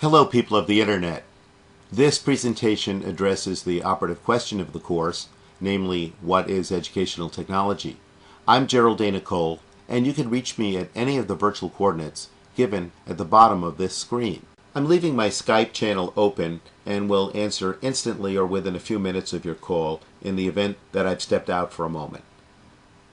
Hello, people of the Internet. This presentation addresses the operative question of the course, namely, what is educational technology? I'm Gerald Dana Cole, and you can reach me at any of the virtual coordinates given at the bottom of this screen. I'm leaving my Skype channel open and will answer instantly or within a few minutes of your call in the event that I've stepped out for a moment.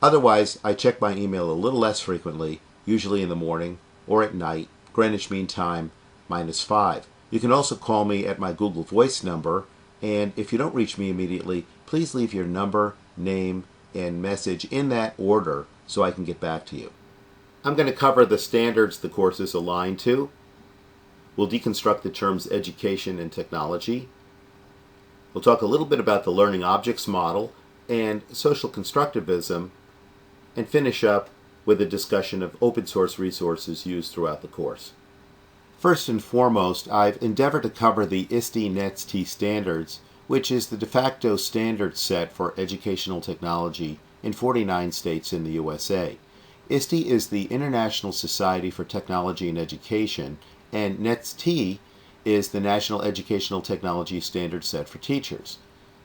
Otherwise, I check my email a little less frequently, usually in the morning or at night, Greenwich Mean Time, -5. You can also call me at my Google Voice number, and if you don't reach me immediately, please leave your number, name, and message in that order so I can get back to you. I'm going to cover the standards the course is aligned to. We'll deconstruct the terms education and technology. We'll talk a little bit about the learning objects model and social constructivism, and finish up with a discussion of open source resources used throughout the course. First and foremost, I've endeavored to cover the ISTE-NETS-T standards, which is the de facto standard set for educational technology in 49 states in the USA. ISTE is the International Society for Technology and Education, and NETS-T is the National Educational Technology Standard Set for teachers.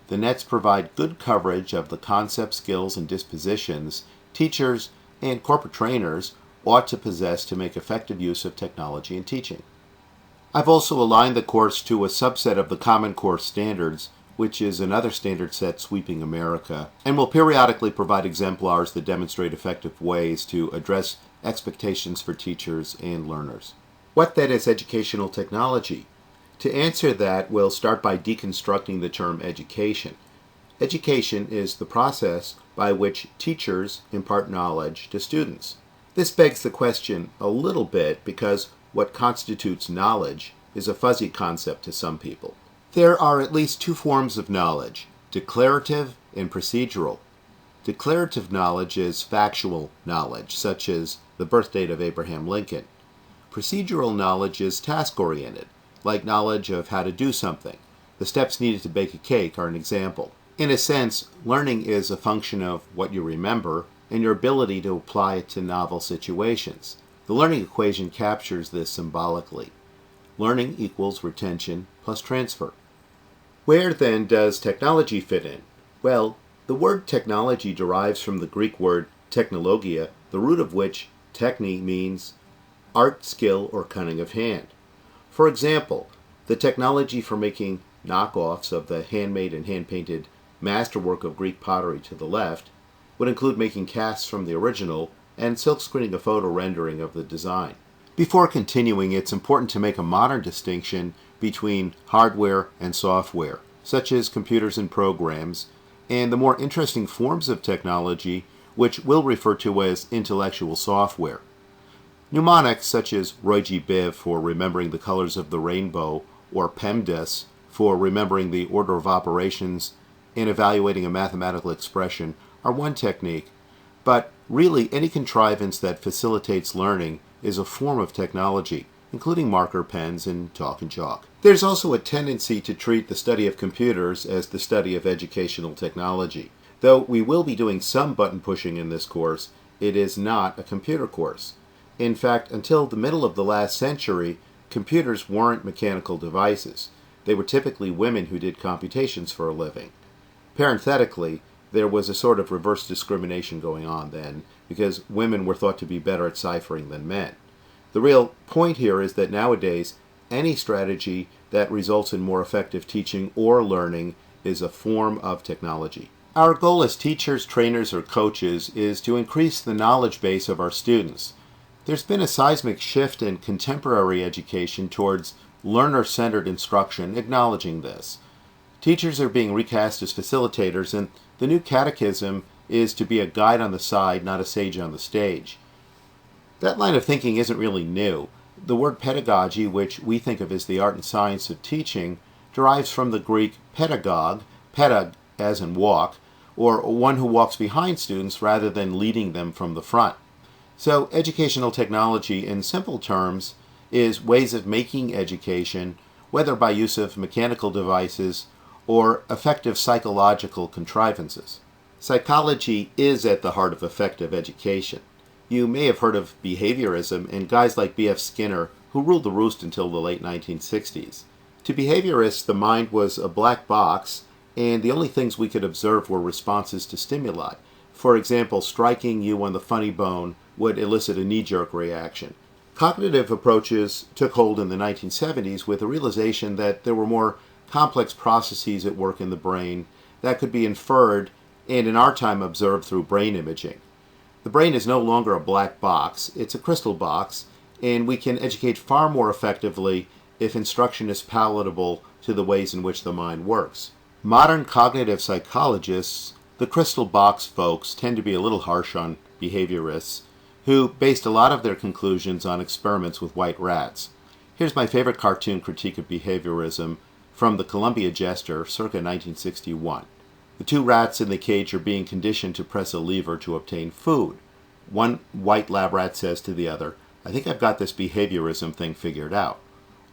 The NETs provide good coverage of the concepts, skills, and dispositions teachers and corporate trainers ought to possess to make effective use of technology in teaching. I've also aligned the course to a subset of the Common Core Standards, which is another standard set sweeping America, and will periodically provide exemplars that demonstrate effective ways to address expectations for teachers and learners. What then is educational technology? To answer that, we'll start by deconstructing the term education. Education is the process by which teachers impart knowledge to students. This begs the question a little bit because what constitutes knowledge is a fuzzy concept to some people. There are at least two forms of knowledge, declarative and procedural. Declarative knowledge is factual knowledge, such as the birth date of Abraham Lincoln. Procedural knowledge is task-oriented, like knowledge of how to do something. The steps needed to bake a cake are an example. In a sense, learning is a function of what you remember and your ability to apply it to novel situations. The learning equation captures this symbolically. Learning equals retention plus transfer. Where then does technology fit in? Well, the word technology derives from the Greek word technologia, the root of which techne means art, skill, or cunning of hand. For example, the technology for making knockoffs of the handmade and hand-painted masterwork of Greek pottery to the left would include making casts from the original and silkscreening a photo rendering of the design. Before continuing, it's important to make a modern distinction between hardware and software, such as computers and programs, and the more interesting forms of technology, which we'll refer to as intellectual software. Mnemonics such as Roy G. Biv for remembering the colors of the rainbow, or PEMDAS for remembering the order of operations and evaluating a mathematical expression are one technique, but really any contrivance that facilitates learning is a form of technology, including marker pens and talk and chalk. There's also a tendency to treat the study of computers as the study of educational technology. Though we will be doing some button pushing in this course, it is not a computer course. In fact, until the middle of the last century, computers weren't mechanical devices. They were typically women who did computations for a living. Parenthetically, there was a sort of reverse discrimination going on then, because women were thought to be better at ciphering than men. The real point here is that nowadays, any strategy that results in more effective teaching or learning is a form of technology. Our goal as teachers, trainers, or coaches is to increase the knowledge base of our students. There's been a seismic shift in contemporary education towards learner-centered instruction, acknowledging this. Teachers are being recast as facilitators, and the new catechism is to be a guide on the side, not a sage on the stage. That line of thinking isn't really new. The word pedagogy, which we think of as the art and science of teaching, derives from the Greek pedagog, pedag as in walk, or one who walks behind students rather than leading them from the front. So educational technology, in simple terms, is ways of making education, whether by use of mechanical devices or effective psychological contrivances. Psychology is at the heart of effective education. You may have heard of behaviorism and guys like B.F. Skinner, who ruled the roost until the late 1960s. To behaviorists, the mind was a black box, and the only things we could observe were responses to stimuli. For example, striking you on the funny bone would elicit a knee-jerk reaction. Cognitive approaches took hold in the 1970s with the realization that there were more complex processes at work in the brain that could be inferred and in our time observed through brain imaging. The brain is no longer a black box, it's a crystal box, and we can educate far more effectively if instruction is palatable to the ways in which the mind works. Modern cognitive psychologists, the crystal box folks, tend to be a little harsh on behaviorists, who based a lot of their conclusions on experiments with white rats. Here's my favorite cartoon critique of behaviorism from the Columbia Jester, circa 1961. The two rats in the cage are being conditioned to press a lever to obtain food. One white lab rat says to the other, "I think I've got this behaviorism thing figured out.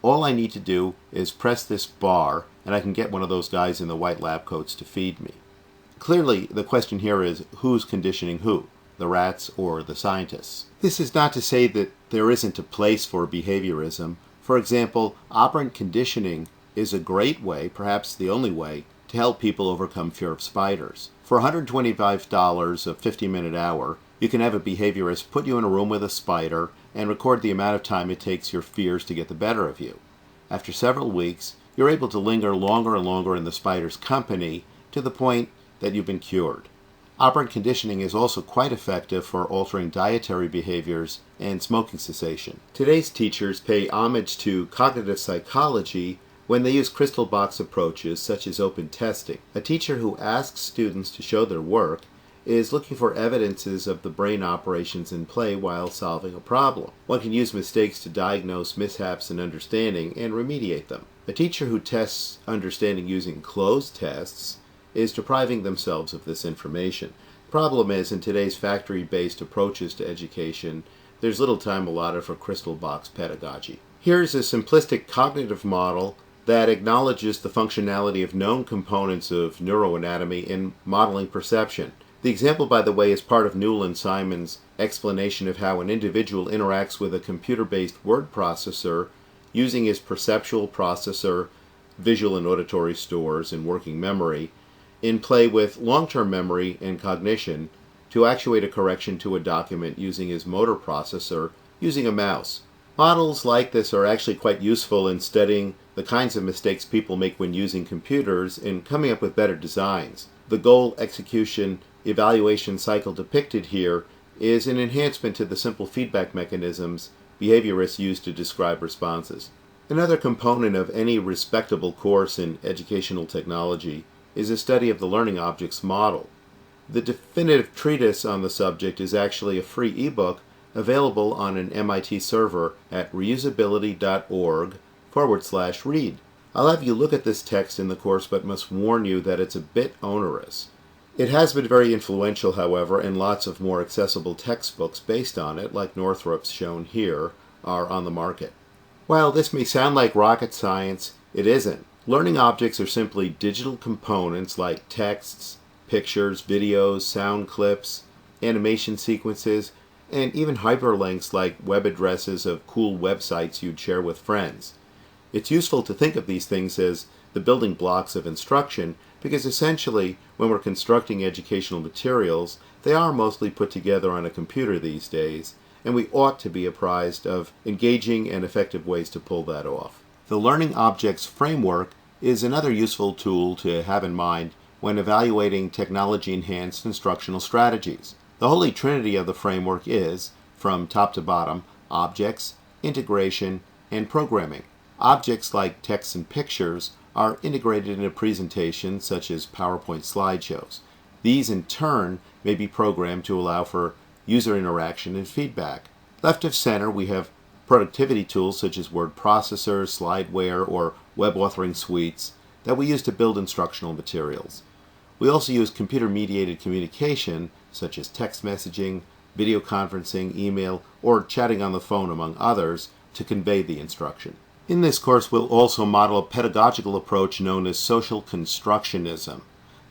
All I need to do is press this bar and I can get one of those guys in the white lab coats to feed me." Clearly, the question here is who's conditioning who, the rats or the scientists? This is not to say that there isn't a place for behaviorism. For example, operant conditioning is a great way, perhaps the only way, to help people overcome fear of spiders. For $125 a 50-minute hour, you can have a behaviorist put you in a room with a spider and record the amount of time it takes your fears to get the better of you. After several weeks, you're able to linger longer and longer in the spider's company to the point that you've been cured. Operant conditioning is also quite effective for altering dietary behaviors and smoking cessation. Today's teachers pay homage to cognitive psychology when they use crystal box approaches such as open testing. A teacher who asks students to show their work is looking for evidences of the brain operations in play while solving a problem. One can use mistakes to diagnose mishaps in understanding and remediate them. A teacher who tests understanding using closed tests is depriving themselves of this information. The problem is, in today's factory-based approaches to education, there's little time allotted for crystal box pedagogy. Here's a simplistic cognitive model that acknowledges the functionality of known components of neuroanatomy in modeling perception. The example, by the way, is part of Newell and Simon's explanation of how an individual interacts with a computer-based word processor using his perceptual processor, visual and auditory stores, and working memory in play with long-term memory and cognition to actuate a correction to a document using his motor processor using a mouse. Models like this are actually quite useful in studying the kinds of mistakes people make when using computers and coming up with better designs. The goal, execution, evaluation cycle depicted here is an enhancement to the simple feedback mechanisms behaviorists use to describe responses. Another component of any respectable course in educational technology is a study of the learning objects model. The definitive treatise on the subject is actually a free ebook available on an MIT server at reusability.org/read. I'll have you look at this text in the course, but must warn you that it's a bit onerous. It has been very influential, however, and lots of more accessible textbooks based on it, like Northrop's shown here, are on the market. While this may sound like rocket science, it isn't. Learning objects are simply digital components like texts, pictures, videos, sound clips, animation sequences, and even hyperlinks like web addresses of cool websites you'd share with friends. It's useful to think of these things as the building blocks of instruction because essentially, when we're constructing educational materials, they are mostly put together on a computer these days, and we ought to be apprised of engaging and effective ways to pull that off. The Learning Objects Framework is another useful tool to have in mind when evaluating technology-enhanced instructional strategies. The holy trinity of the framework is, from top to bottom, objects, integration, and programming. Objects like text and pictures are integrated into presentations such as PowerPoint slideshows. These, in turn, may be programmed to allow for user interaction and feedback. Left of center, we have productivity tools such as word processors, slideware, or web authoring suites that we use to build instructional materials. We also use computer-mediated communication such as text messaging, video conferencing, email, or chatting on the phone, among others, to convey the instruction. In this course, we'll also model a pedagogical approach known as social constructionism.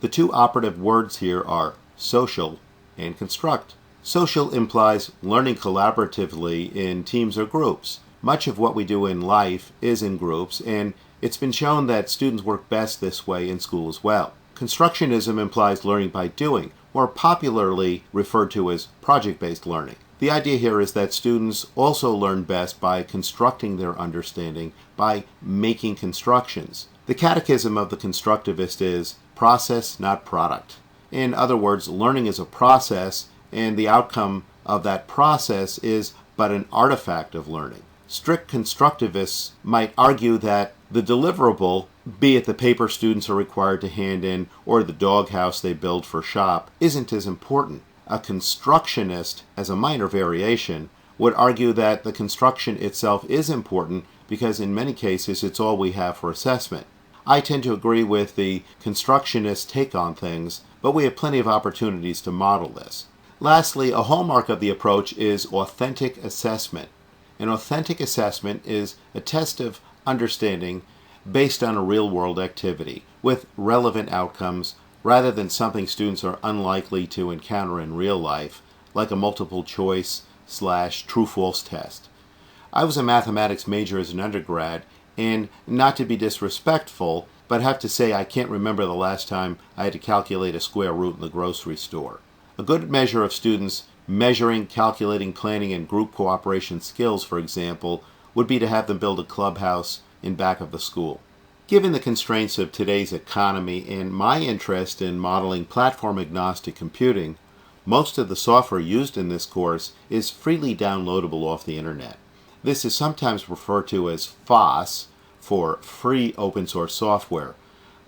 The two operative words here are social and construct. Social implies learning collaboratively in teams or groups. Much of what we do in life is in groups, and it's been shown that students work best this way in school as well. Constructionism implies learning by doing, more popularly referred to as project-based learning. The idea here is that students also learn best by constructing their understanding by making constructions. The catechism of the constructivist is process, not product. In other words, learning is a process, and the outcome of that process is but an artifact of learning. Strict constructivists might argue that the deliverable, be it the paper students are required to hand in or the doghouse they build for shop, isn't as important. A constructionist, as a minor variation, would argue that the construction itself is important because in many cases it's all we have for assessment. I tend to agree with the constructionist take on things, but we have plenty of opportunities to model this. Lastly, a hallmark of the approach is authentic assessment. An authentic assessment is a test of understanding based on a real-world activity with relevant outcomes rather than something students are unlikely to encounter in real life, like a multiple choice / true-false test. I was a mathematics major as an undergrad, and not to be disrespectful, but have to say I can't remember the last time I had to calculate a square root in the grocery store. A good measure of students measuring, calculating, planning, and group cooperation skills, for example, would be to have them build a clubhouse in back of the school. Given the constraints of today's economy and my interest in modeling platform-agnostic computing, most of the software used in this course is freely downloadable off the internet. This is sometimes referred to as FOSS, for free open source software,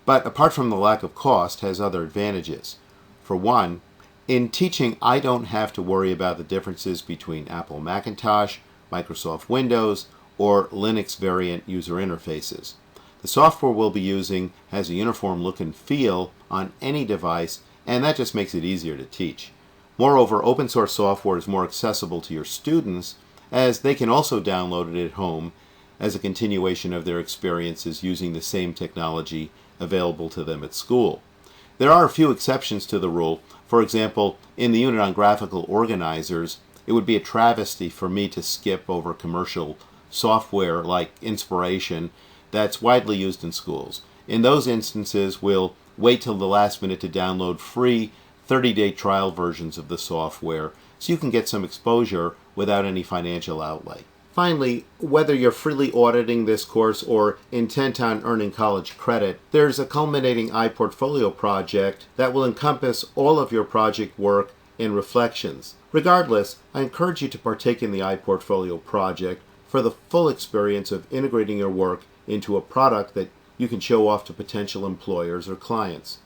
but apart from the lack of cost, has other advantages. For one, in teaching, I don't have to worry about the differences between Apple Macintosh, Microsoft Windows, or Linux variant user interfaces. The software we'll be using has a uniform look and feel on any device, and that just makes it easier to teach. Moreover, open source software is more accessible to your students, as they can also download it at home as a continuation of their experiences using the same technology available to them at school. There are a few exceptions to the rule. For example, in the unit on graphical organizers, it would be a travesty for me to skip over commercial software like Inspiration that's widely used in schools. In those instances, we'll wait till the last minute to download free 30-day trial versions of the software so you can get some exposure without any financial outlay. Finally, whether you're freely auditing this course or intent on earning college credit, there's a culminating iPortfolio project that will encompass all of your project work and reflections. Regardless, I encourage you to partake in the iPortfolio project for the full experience of integrating your work into a product that you can show off to potential employers or clients.